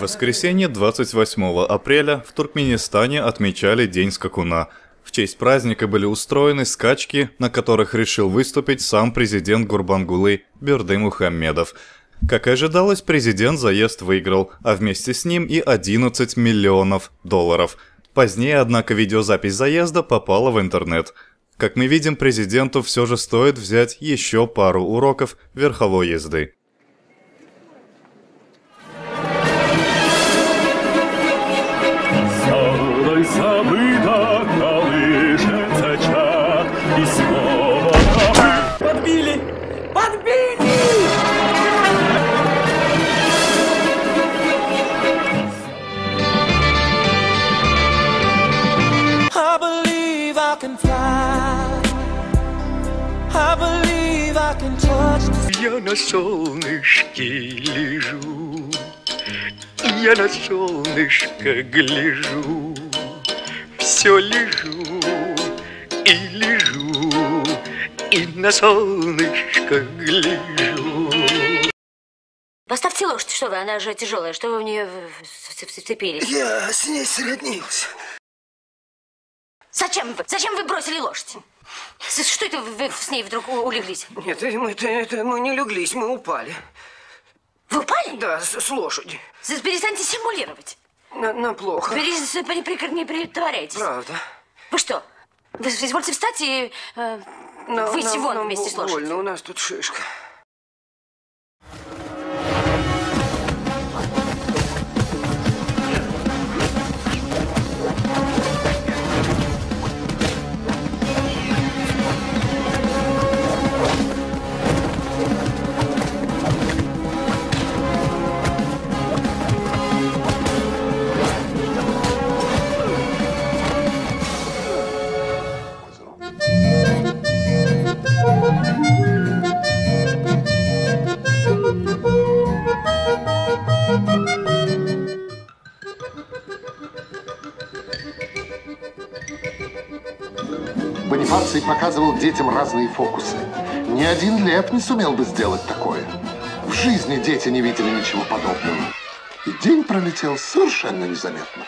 воскресенье 28 апреля в Туркменистане отмечали День скакуна. В честь праздника были устроены скачки, на которых решил выступить сам президент Гурбангулы Бердымухамедов. Как и ожидалось, президент заезд выиграл, а вместе с ним и 11 миллионов долларов. Позднее, однако, видеозапись заезда попала в интернет. Как мы видим, президенту все же стоит взять еще пару уроков верховой езды. Подбили! Подбили! I believe I can fly. I believe I can touch. Я на солнышке лежу, я на солнышко гляжу, все лежу и лежу, и на солнышко гляжу. Поставьте лошадь, что вы, она же тяжелая, что вы в нее вцепились? Я с ней сроднился. Зачем вы бросили лошадь? Что это вы с ней вдруг улеглись? Нет, мы не леглись, мы упали. Вы упали? Да, с лошади. Перестаньте симулировать. На плохо. Не притворяйтесь. Правда. Вы что? Вы извольте встать и выйти вон вместе с лошадью. Больно, у нас тут шишка. Бонифаций показывал детям разные фокусы. Ни один Леп не сумел бы сделать такое. В жизни дети не видели ничего подобного. И день пролетел совершенно незаметно.